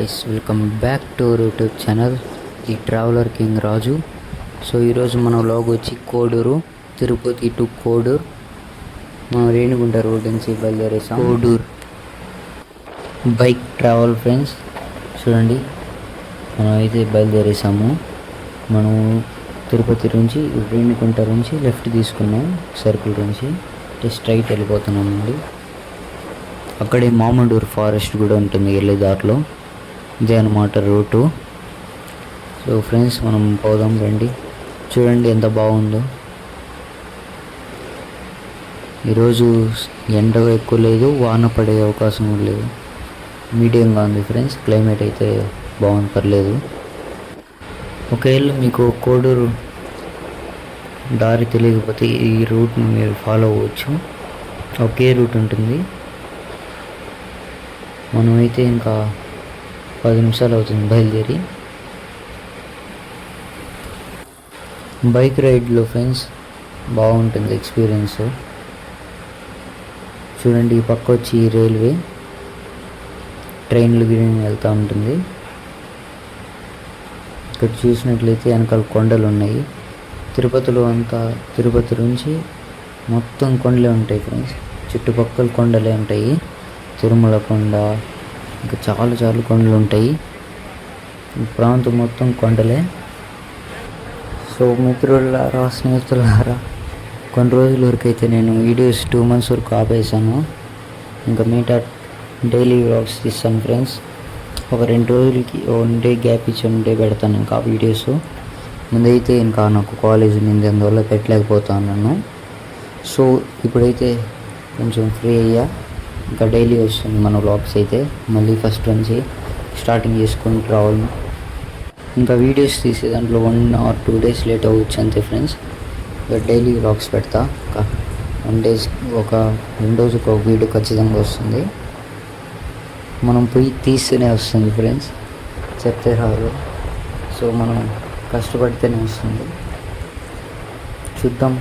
Guys, welcome back to our YouTube channel the traveller king Raju. So ఈరోజు మన vlog వచ్చి Koduru, Tirupati to Koduru, మనం Renigunta road నుంచి బయలుదేరేసాం. కోడూరు బైక్ ట్రావెల్ ఫ్రెండ్స్, చూడండి మనం అయితే బయలుదేరేసాము. మనం తిరుపతి నుంచి రేణిగుంట నుంచి లెఫ్ట్ తీసుకున్నాం, సర్కిల్ నుంచి స్ట్రైట్ వెళ్ళిపోతున్నామండి. అక్కడే మామడూరు ఫారెస్ట్ కూడా ఉంటుంది వెళ్ళే దారిలో, ఇదే అనమాట రూటు. సో ఫ్రెండ్స్, మనం పోదాం రండి. చూడండి ఎంత బాగుందో. ఈరోజు ఎండ ఎక్కువ లేదు, వాన పడే అవకాశం లేదు, మీడియంగా ఉంది ఫ్రెండ్స్. క్లైమేట్ అయితే బాగుంది, పర్లేదు. ఒకవేళ మీకు కోడూరు దారి తెలియకపోతే ఈ రూట్ని మీరు ఫాలో అవ్వచ్చు. ఒకే రూట్ ఉంటుంది. మనమైతే ఇంకా 10 నిమిషాలు అవుతుంది బయలుదేరి. బైక్ రైడ్లో ఫ్రెండ్స్ బాగుంటుంది ఎక్స్పీరియన్స్. చూడండి, ఈ పక్క వచ్చి రైల్వే, ట్రైన్లు గిరిని వెళ్తూ ఉంటుంది. ఇక్కడ చూసినట్లయితే వెనకాల కొండలు ఉన్నాయి. తిరుపతిలో అంతా, తిరుపతి నుంచి మొత్తం కొండలే ఉంటాయి ఫ్రెండ్స్. చుట్టుపక్కల కొండలే ఉంటాయి. తిరుమల కొండ, ఇంకా చాలా కొండలు ఉంటాయి. ఈ ప్రాంతం మొత్తం కొండలే. సో మిత్రులారా, స్నేహితులారా, కొన్ని రోజుల వరకు అయితే నేను వీడియోస్ 2 months వరకు ఆపేసాను. ఇంకా మీటా డైలీ వ్లాగ్స్ తీస్తాను ఫ్రెండ్స్. ఒక 2 రోజులకి 1 డే గ్యాప్ ఇచ్చి 1 డే పెడతాను ఇంకా వీడియోస్. ముందైతే ఇంకా నాకు కాలేజ్ ఉంది, అందువల్ల పెట్టలేకపోతున్నాను. సో ఇప్పుడైతే కొంచెం ఫ్రీ అయ్యా, ఇంకా డైలీ వస్తుంది మన వ్లాగ్స్ అయితే. మళ్ళీ ఫస్ట్ నుంచి స్టార్టింగ్ చేసుకుంటూ రావాలి. ఇంకా వీడియోస్ తీసే దాంట్లో 1 or 2 days లేట్ అవ్వచ్చు అంతే ఫ్రెండ్స్. ఇంకా డైలీ వ్లాగ్స్ పెడతా. ఒక 1 days, ఒక 2 రోజులకు ఒక వీడియో ఖచ్చితంగా వస్తుంది. మనం పోయి తీస్తేనే వస్తుంది ఫ్రెండ్స్, చెప్తే రాదు. సో మనం కష్టపడితేనే వస్తుంది. చూద్దాం.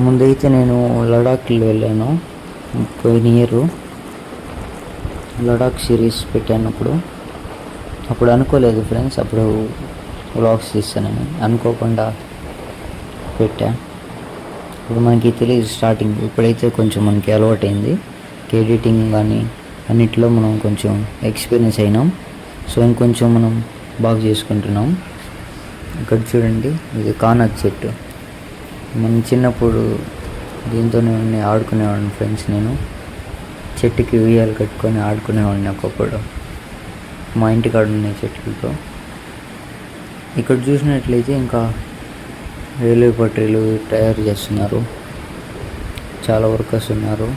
ముందైతే నేను లడాఖ్లో వెళ్ళాను పోయిన ఇయర్. లడాఖ్ సిరీస్ పెట్టాను. అప్పుడు అనుకోలేదు ఫ్రెండ్స్, అప్పుడు వ్లాగ్స్ తీస్తానని అనుకోకుండా పెట్టా. ఇప్పుడు మనకి తెలియదు స్టార్టింగ్. ఇప్పుడైతే కొంచెం మనకి అలవాటైంది. ఎడిటింగ్ కానీ అన్నిట్లో మనం కొంచెం ఎక్స్పీరియన్స్ అయినాం. సో ఇంకొంచెం మనం బాగా చేసుకుంటున్నాం. ఇక్కడ చూడండి, ఇది కానత్ చెట్టు. మనం చిన్నప్పుడు దీంతోనే ఆడుకునేవాడిని ఫ్రెండ్స్. నేను చెట్టుకి ఉయ్యాలు కట్టుకొని ఆడుకునేవాడిని ఒకప్పుడు. మా ఇంటికాడ ఉన్నాయి చెట్లతో. ఇక్కడ చూసినట్లయితే ఇంకా రైల్వే పట్టీలు తయారు చేస్తున్నారు, చాలా వర్కర్స్ ఉన్నారు.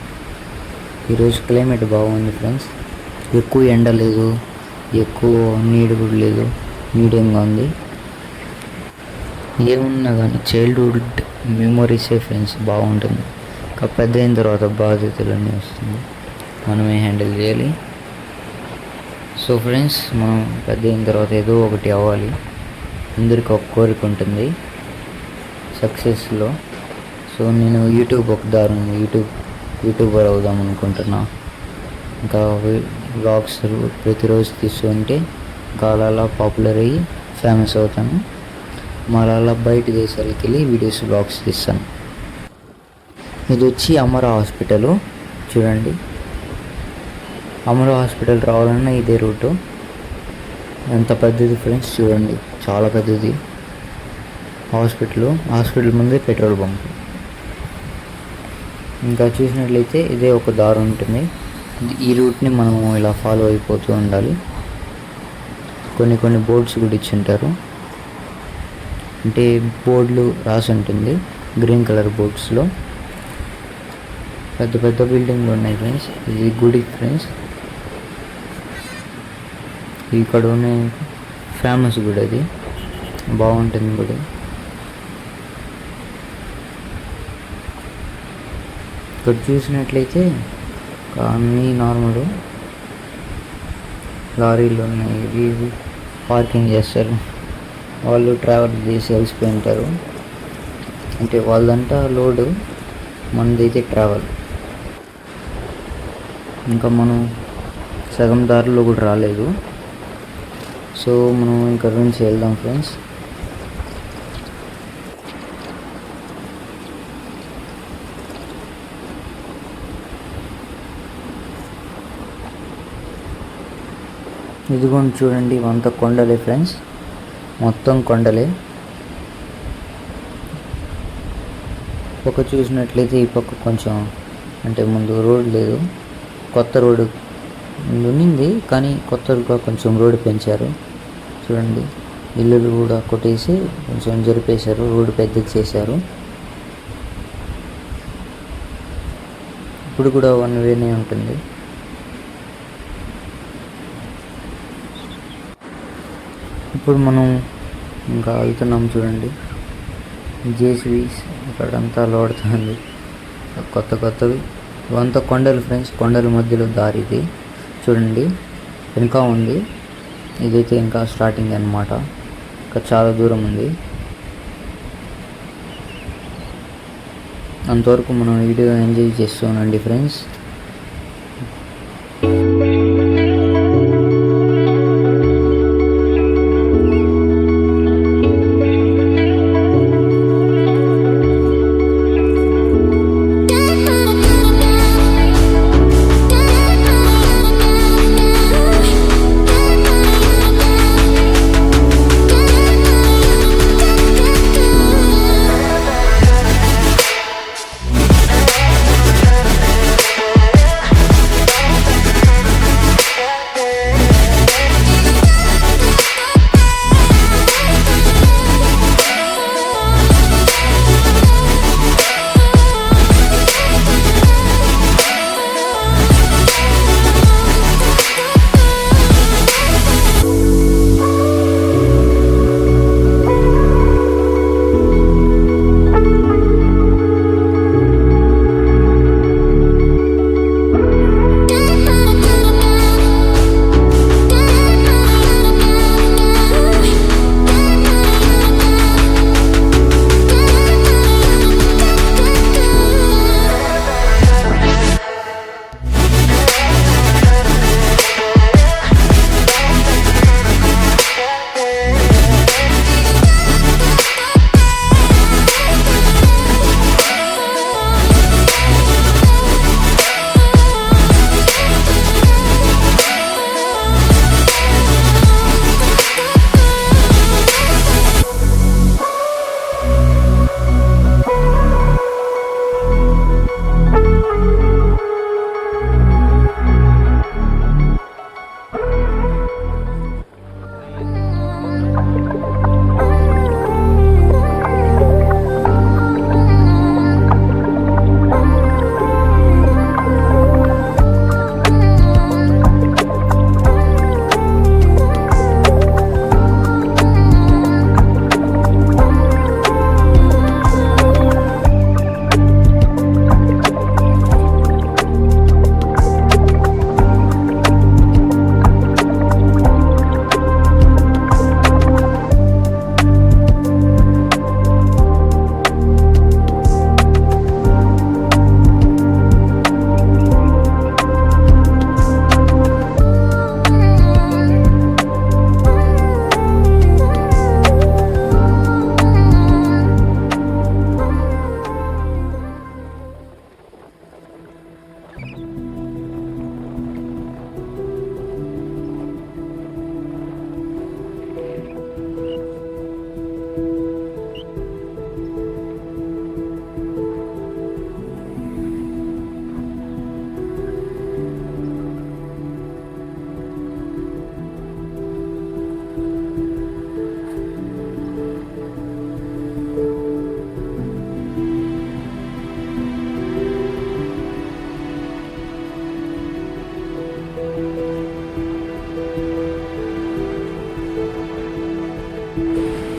ఈరోజు క్లైమేట్ బాగుంది ఫ్రెండ్స్. ఎక్కువ ఎండ లేదు, ఎక్కువ నీడ కూడా లేదు, మీడియంగా ఉంది. ఏమున్నా కానీ చైల్డ్హుడ్ మెమొరీసే ఫ్రెండ్స్ బాగుంటుంది. ఇంకా పెద్ద అయిన తర్వాత బాధ్యతలన్నీ వస్తుంది, మనమే హ్యాండిల్ చేయాలి. సో ఫ్రెండ్స్, మనం పెద్ద అయిన తర్వాత ఏదో ఒకటి అవ్వాలి. అందరికీ ఒక కోరిక ఉంటుంది సక్సెస్లో. సో నేను యూట్యూబ్ ఒక దారి, యూట్యూబర్ అవుదాం అనుకుంటున్నా. ఇంకా వ్లాగ్స్ ప్రతిరోజు తీస్తుంటే ఇంకా అలా పాపులర్ అయ్యి ఫేమస్ అవుతాను. మళ్ళీ అలా బయట దేశాలకు వెళ్ళి వీడియోస్ వ్లాగ్స్ తీస్తాను. ఇది వచ్చి అమరా హాస్పిటల్. చూడండి, అమరా హాస్పిటల్ రావాలన్నా ఇదే రూటు. ఎంత పెద్దది ఫ్రెండ్స్, చూడండి చాలా పెద్దది హాస్పిటల్ ముందే పెట్రోల్ బంక్. ఇంకా చూసినట్లయితే ఇదే ఒక దారి ఉంటుంది. ఈ రూట్ని మనం ఇలా ఫాలో అయిపోతూ ఉండాలి. కొన్ని బోర్డ్స్ కూడా ఇచ్చింటారు, అంటే బోర్డులు రాసి ఉంటుంది గ్రీన్ కలర్ బోర్డ్స్లో. పెద్ద బిల్డింగ్లు ఉన్నాయి ఫ్రెండ్స్. ఇది గుడి ఫ్రెండ్స్. ఇక్కడ ఉన్న ఫేమస్ గుడి, అది బాగుంటుంది గుడి. ఇక్కడ చూసినట్లయితే అన్నీ నార్మల్ లారీలు ఉన్నాయి. ఇవి పార్కింగ్ చేస్తారు. వాళ్ళు ట్రావెల్ చేసి అలసిపోయి ఉంటారు, అంటే వాళ్ళదంతా లోడు, మనదైతే ట్రావెల్. ఇంకా మనం సగం దారిలో కూడా రాలేదు. సో మనం ఇంకా నుంచి వెళ్దాం ఫ్రెండ్స్. ఇదిగోండి చూడండి, ఇవంతా కొండలే ఫ్రెండ్స్, మొత్తం కొండలే. పక్క చూసినట్లయితే ఈ పక్క కొంచెం అంటే ముందు రోడ్ లేదు, కొత్త రోడ్డు ఉన్నింది కానీ కొత్తగా కొంచెం రోడ్డు పెంచారు. చూడండి, ఇల్లులు కూడా కొట్టేసి కొంచెం జరిపేశారు, రోడ్డు పెద్దది చేశారు. ఇప్పుడు కూడా వన్ వేనే ఉంటుంది. ఇప్పుడు మనం ఇంకా వెళ్తున్నాం. చూడండి, జేసీబీస్ ఇక్కడంతా లోడుతుంది, కొత్తవి. ఇవంతా కొండలు ఫ్రెండ్స్, కొండల మధ్యలో దారి ఇది. చూడండి, ఇంకా ఉంది, ఇదైతే ఇంకా స్టార్టింగ్ అన్నమాట, ఇంకా చాలా దూరం ఉంది. అంతవరకు మనం వీడియో ఎంజాయ్ చేస్తున్నాండి ఫ్రెండ్స్.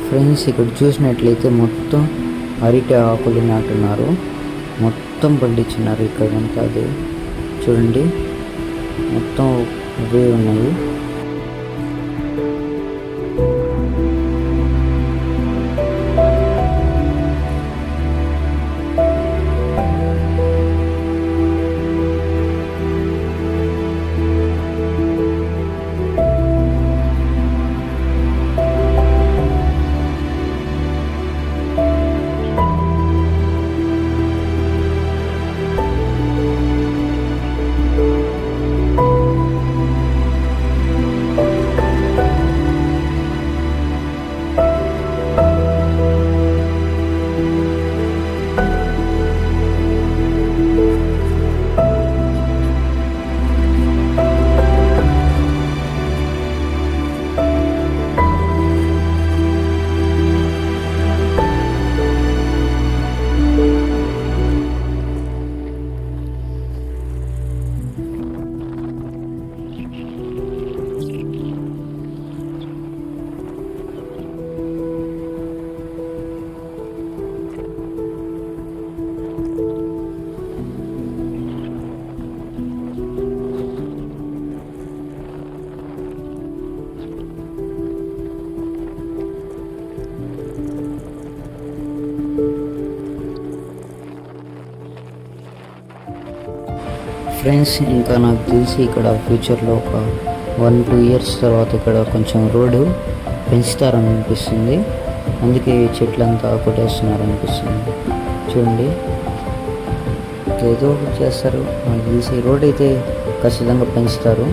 ఫ్రెండ్స్, ఇక్కడ చూసినట్లయితే మొత్తం అరటి ఆకులు నాటున్నారు, మొత్తం పండించున్నారు. ఇక్కడంతా అదే చూడండి, మొత్తం అవే ఉన్నాయి. ఫ్రెండ్స్, ఇంకా నాకు తెలిసి ఇక్కడ ఫ్యూచర్లో ఒక 1-2 ఇయర్స్ తర్వాత ఇక్కడ కొంచెం రోడ్డు పెంచుతారని అనిపిస్తుంది. అందుకే చెట్లంతా కొట్టేస్తున్నారు అనిపిస్తుంది. చూడండి, ఏదో చేస్తారు. నాకు తెలిసి రోడ్ అయితే ఖచ్చితంగా పెంచుతారు.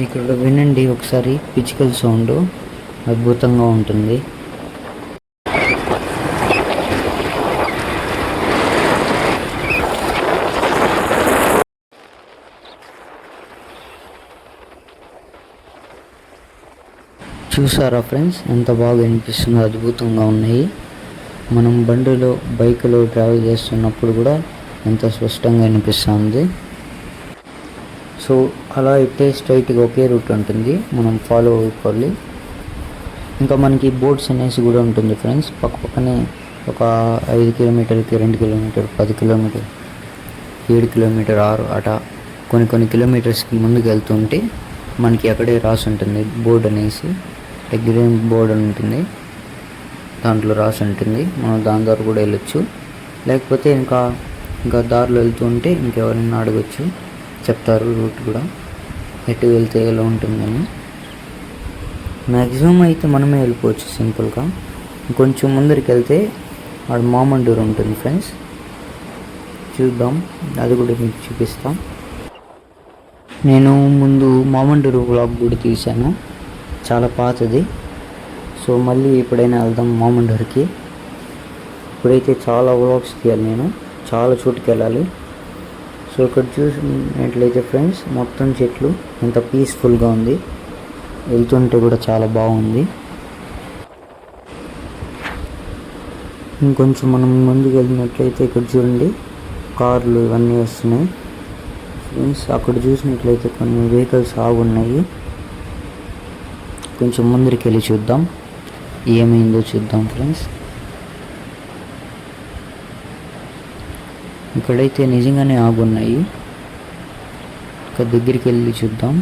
ఇక్కడ వినండి ఒకసారి, పిచ్చుకల సౌండ్ అద్భుతంగా ఉంటుంది. చూసారా ఫ్రెండ్స్, ఎంత బాగా వినిపిస్తుందో, అద్భుతంగా ఉన్నాయి. మనం బండిలో బైక్లో ట్రావెల్ చేస్తున్నప్పుడు కూడా ఎంత స్పష్టంగా వినిపిస్తుంది. సో అలా అయితే స్ట్రైట్గా ఒకే రూట్ ఉంటుంది, మనం ఫాలో అయిపోవాలి. ఇంకా మనకి బోట్స్ అనేసి కూడా ఉంటుంది ఫ్రెండ్స్. పక్కనే ఒక 5 కిలోమీటర్కి 2 కిలోమీటర్, 10 కిలోమీటర్, 7 కిలోమీటర్, 6 అట కొన్ని కిలోమీటర్స్కి ముందుకు వెళ్తుంటే మనకి అక్కడే రాసి ఉంటుంది బోర్డు అనేసి. గ్రీన్ బోర్డు అని ఉంటుంది, దాంట్లో రాసి ఉంటుంది. మనం దాని ద్వారా కూడా వెళ్ళొచ్చు. లేకపోతే ఇంకా దారిలో వెళ్తుంటే ఇంకెవరైనా అడగచ్చు, చెప్తారు రూట్ కూడా, ఎటు వెళ్తే ఎలా ఉంటుందని. మ్యాక్సిమం అయితే మనమే వెళ్ళిపోవచ్చు సింపుల్గా. కొంచెం ముందరికి వెళ్తే ఆడ మామండూరు ఉంటుంది ఫ్రెండ్స్, చూద్దాం, అది కూడా మీకు చూపిస్తాం. నేను ముందు మామండూరు వ్లాగ్ కూడా తీశాను, చాలా పాతది. సో మళ్ళీ ఎప్పుడైనా వెళ్దాం మామండూరుకి. ఇప్పుడైతే చాలా వ్లాగ్స్ తీయాలి, నేను చాలా చోటుకి వెళ్ళాలి. సో ఇక్కడ చూసినట్లయితే ఫ్రెండ్స్, మొత్తం చెట్లు ఎంత పీస్ఫుల్గా ఉంది, వెళ్తుంటే కూడా చాలా బాగుంది. ఇంకొంచెం మనం ముందుకు వెళ్ళినట్లయితే ఇక్కడ చూడండి, కార్లు ఇవన్నీ వస్తున్నాయి ఫ్రెండ్స్. అక్కడ చూసినట్లయితే కొన్ని వెహికల్స్ ఆగున్నాయి. కొంచెం ముందరికి వెళ్ళి చూద్దాం, ఏమైందో చూద్దాం ఫ్రెండ్స్. ఇక్కడైతే నిజంగానే ఆగున్నాయి, ఇక దగ్గరికి వెళ్ళి చూద్దాం.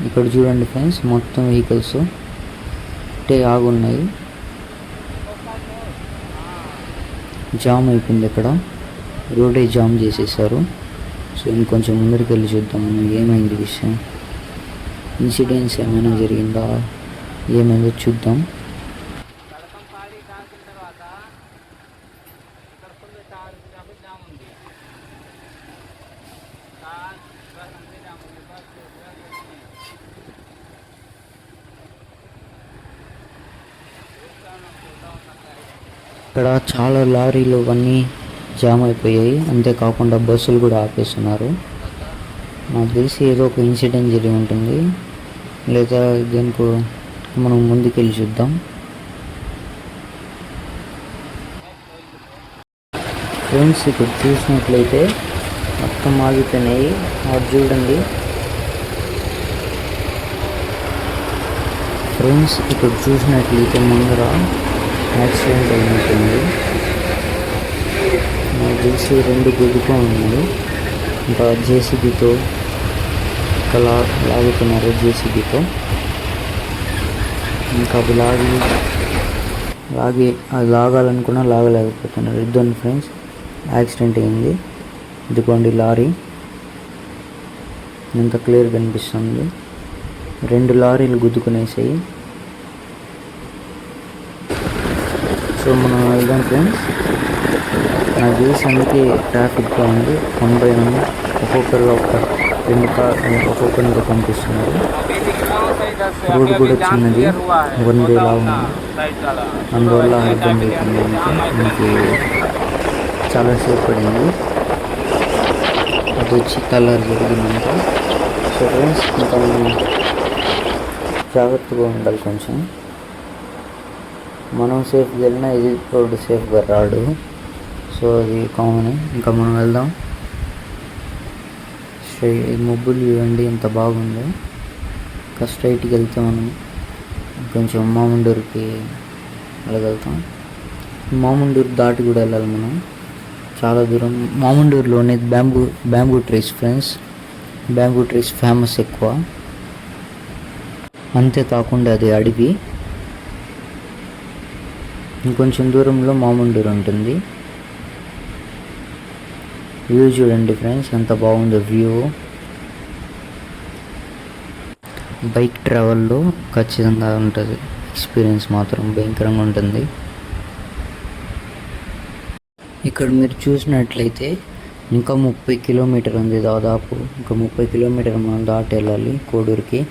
ఇక్కడ చూడండి ఫ్రెండ్స్, మొత్తం వెహికల్స్ అంటే ఆగున్నాయి. జామ్ అయిపోయింది, ఇక్కడ రోడే జామ్ చేసేసారు. సో ఇంకొంచెం ముందరికి వెళ్ళి చూద్దాం మనం ఏమైంది విషయం, ఇన్సిడెంట్స్ ఏమైనా జరిగిందా, ఏమైందో చూద్దాం. ఇక్కడ చాలా లారీలు అవన్నీ జామ్ అయిపోయాయి, అంతేకాకుండా బస్సులు కూడా ఆపేస్తున్నారు. నాకు తెలిసి ఏదో ఒక ఇన్సిడెంట్ జరిగి ఉంటుంది, లేదా దీనికి మనం ముందుకెళ్ళి చూద్దాం. ఫ్రెండ్స్ ఇక్కడ చూసినట్లయితే మొత్తం ఆగిపోయినాయి, అది చూడండి. ఫ్రెండ్స్ ఇక్కడ చూసినట్లయితే ముందర యాక్సిడెంట్ అయినట్టుంది. నాకు తెలిసి 2 గుద్దుకో ఉన్నాయి. ఇంకా జేసీబీతో ఇంకా లాగుతున్నారు జేసీబీతో. ఇంకా అది అది లాగాలనుకున్నా లాగలేకపోతున్నారు. ఇద్దరు ఫ్రెండ్స్ యాక్సిడెంట్ అయింది. ఇదిగోండి లారీ ఎంత క్లియర్ కనిపిస్తుంది. 2 లారీలు గుద్దుకునేసాయి. సో మనం వెళ్దాం ఫ్రెండ్స్. నాకు తెలిసి అందుకే ట్రాఫిక్గా ఉంది. 90 మంది ఒక్కొక్కరు ఒక్కొక్కరిని పంపిస్తున్నారు. రోడ్డు కూడా చిన్నది, 1 వే లా ఉంది. అందువల్ల ఇబ్బంది అవుతుంది. మనకి చాలాసేపు పడింది. అది వచ్చి కలర్ జరిగిందంట. సో ఫ్రెండ్స్ ఇంకా మనం జాగ్రత్తగా ఉండాలి కొంచెం. మనం సేఫ్గా వెళ్ళినా ఇది రోడ్డు సేఫ్గా రాడు. సో అది కామన్. ఇంకా మనం వెళ్దాం. మబ్బులు ఇవ్వండి ఎంత బాగుందో. ఇంకా స్ట్రైట్కి వెళ్తే మనం కొంచెం మామండూరుకి వెళ్ళగలుగుతాం. మామండూరు దాటి కూడా వెళ్ళాలి మనం, చాలా దూరం. మామండూరులోనే bamboo trees friends. Bamboo trees famous ఎక్కువ. అంతేకాకుండా అది అడవి. ఇంకొంచెం దూరంలో మామండూరు ఉంటుంది. వ్యూ చూడండి ఫ్రెండ్స్ ఎంత బాగుందో వ్యూ. బైక్ ట్రావెల్లో ఖచ్చితంగా ఉంటుంది, ఎక్స్పీరియన్స్ మాత్రం భయంకరంగా ఉంటుంది. ఇక్కడ మీరు చూసినట్లయితే ఇంకా 30 కిలోమీటర్ ఉంది దాదాపు. ఇంకా 30 కిలోమీటర్ మనం దాటి వెళ్ళాలి కోడూరుకి.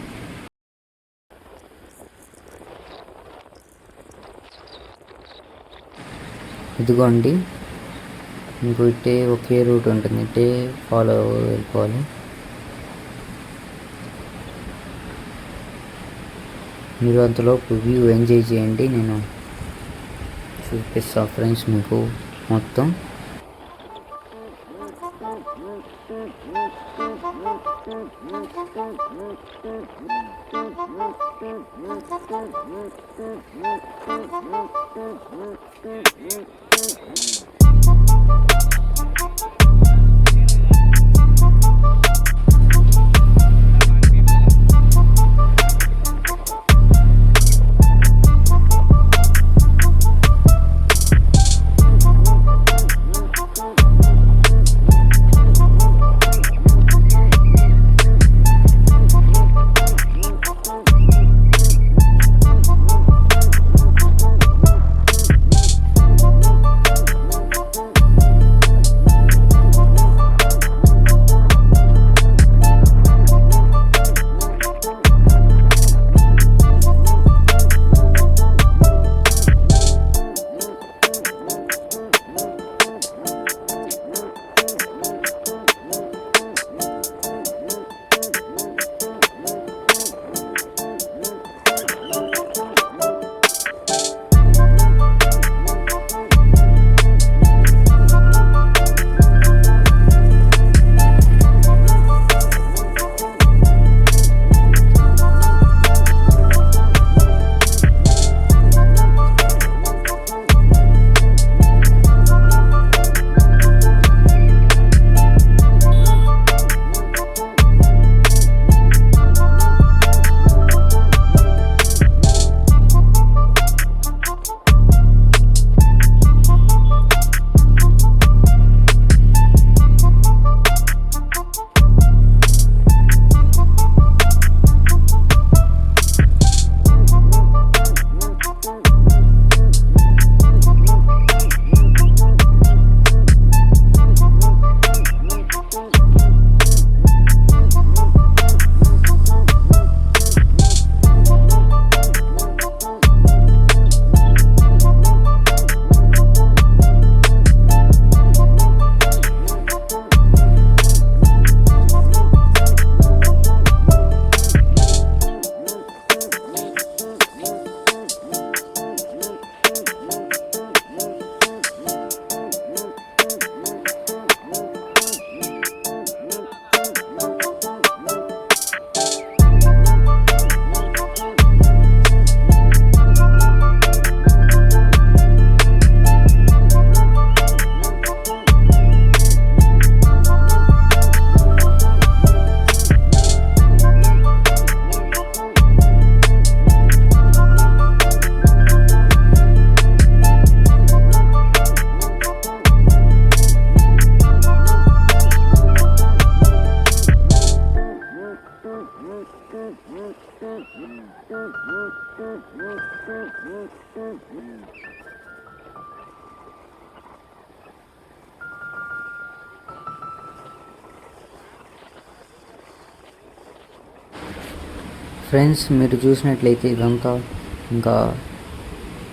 ఇదిగోండి మీకు ఇట్టే ఒకే రూట్ ఉంటుంది, ఇట్టే ఫాలో వెళ్ళిపోవాలి. మీరు అంతలోపు వ్యూ ఎంజాయ్ చేయండి, నేను చూపిస్తా ఫ్రెండ్స్ మీకు మొత్తం. ఫ్రెండ్స్, మీరు చూసినట్లయితే ఇదంతా ఇంకా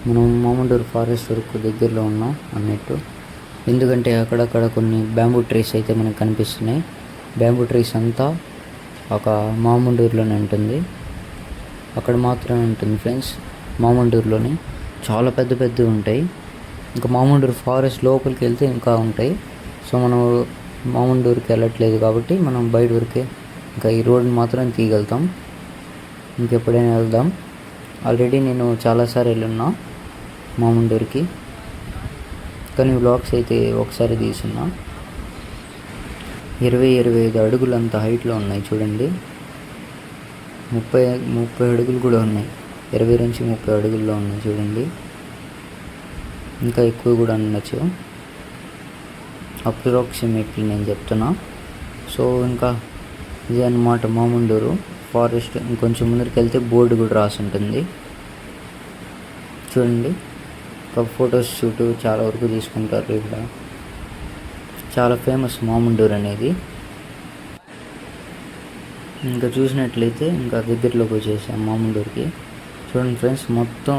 మనం మామండూరు ఫారెస్ట్ వరకు దగ్గరలో ఉన్నాం అన్నట్టు. ఎందుకంటే అక్కడక్కడ కొన్ని బ్యాంబూ ట్రీస్ అయితే మనకు కనిపిస్తున్నాయి. బ్యాంబూ ట్రీస్ అంతా ఒక మామండూరులోనే ఉంటుంది, అక్కడ మాత్రమే ఉంటుంది ఫ్రెండ్స్. మామండూరులోనే చాలా పెద్ద పెద్దవి ఉంటాయి. ఇంకా మామండూరు ఫారెస్ట్ లోపలికి వెళ్తే ఇంకా ఉంటాయి. సో మనం మామండూరుకి వెళ్ళట్లేదు కాబట్టి మనం బయట వరకే ఇంకా ఈ రోడ్ని మాత్రం తీయగలుగుతాం. ఇంకెప్పుడైనా వెళ్దాం. ఆల్రెడీ నేను చాలాసార్లు వెళ్ళున్నా మామండూరుకి, కానీ వ్లాగ్స్ అయితే ఒకసారి తీసున్నా. 20-25 అడుగులు అంత హైట్లో ఉన్నాయి చూడండి. 30 అడుగులు కూడా ఉన్నాయి. 20 నుంచి 30 అడుగుల్లో ఉన్నాయి చూడండి. ఇంకా ఎక్కువ కూడా ఉండొచ్చు, అప్రాక్సిమేట్లీ నేను చెప్తున్నా. సో ఇంకా ఇదే అన్నమాట మామండూరు ఫారెస్ట్. ఇంకొంచెం ముందరికి వెళ్తే బోర్డు కూడా రాసి ఉంటుంది చూడండి. ఒక ఫొటోస్ షూట్ చాలా వరకు తీసుకుంటారు ఇక్కడ. చాలా ఫేమస్ మామండూరు అనేది. ఇంకా చూసినట్లయితే ఇంకా దగ్గరలోకి వచ్చేసాం మామండూరుకి. చూడండి ఫ్రెండ్స్, మొత్తం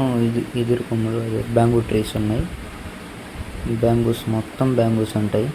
ఎదురు కొమ్మలు బ్యాంబూ ట్రీస్ ఉన్నాయి. బ్యాంబూస్ మొత్తం బ్యాంబూస్ ఉంటాయి.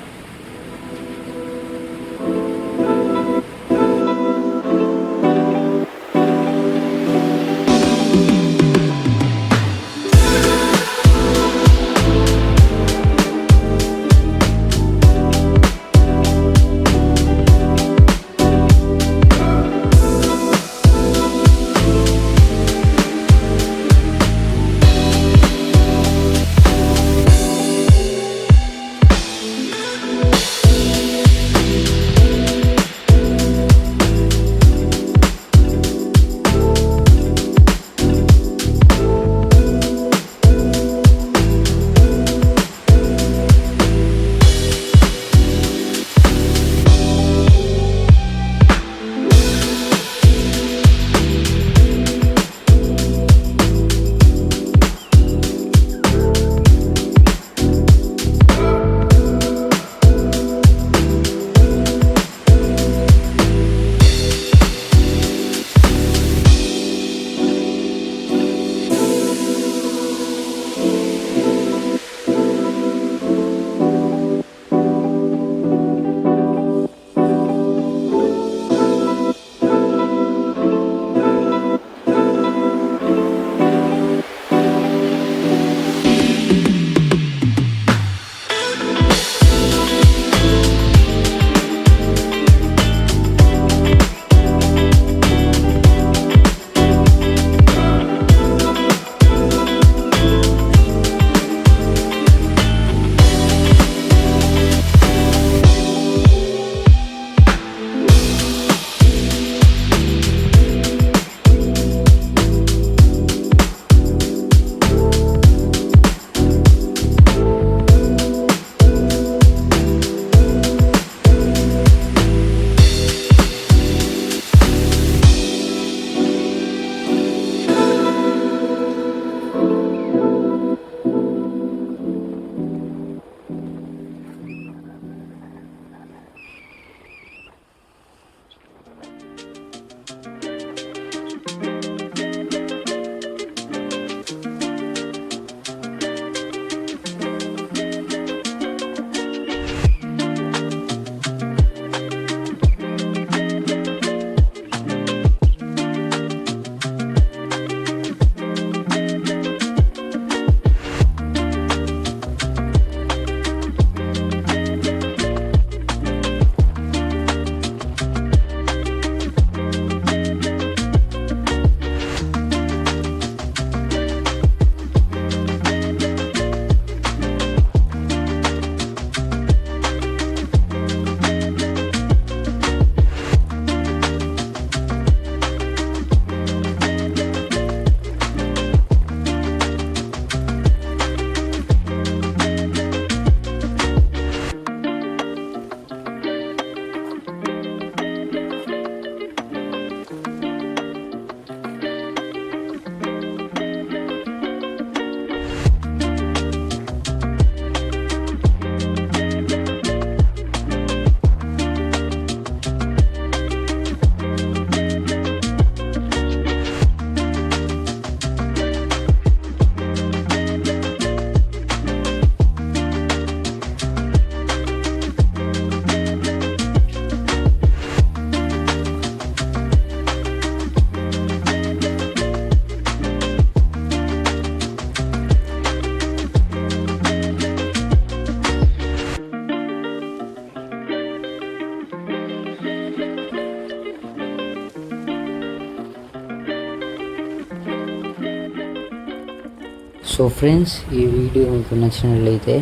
సో ఫ్రెండ్స్, ఈ వీడియో మీకు నచ్చినట్లయితే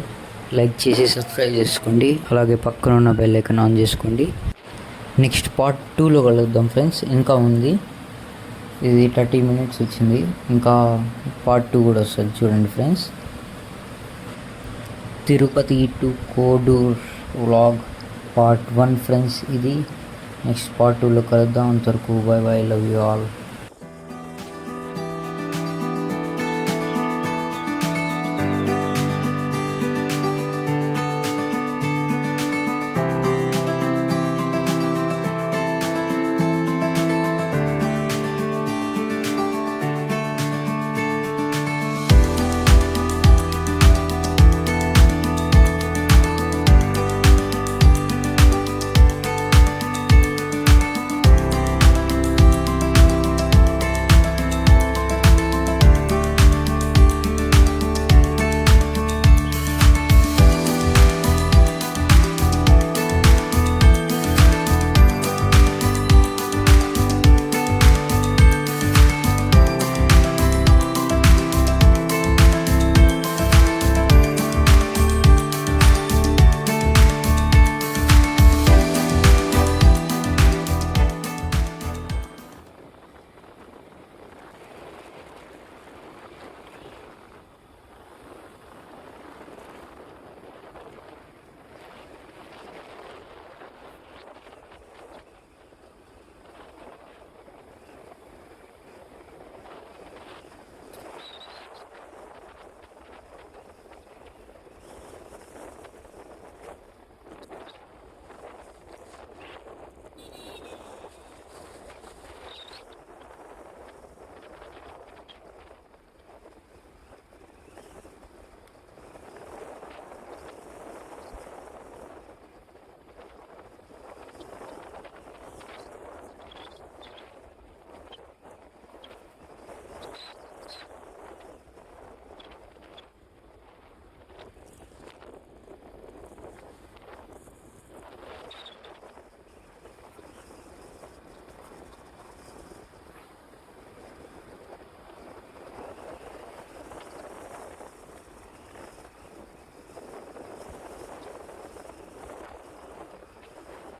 లైక్ చేసి సబ్స్క్రైబ్ చేసుకోండి. అలాగే పక్కన ఉన్న బెల్ ఐకాన్ ఆన్ చేసుకోండి. నెక్స్ట్ పార్ట్ 2లో కలుద్దాం ఫ్రెండ్స్. ఇంకా ఉంది, ఇది 30 minutes వచ్చింది. ఇంకా పార్ట్ 2 కూడా వస్తుంది చూడండి friends. Tirupati to Kodur vlog part 1 friends ఇది. నెక్స్ట్ పార్ట్ 2లో కలుద్దాం. అంతవరకు by by, love you all.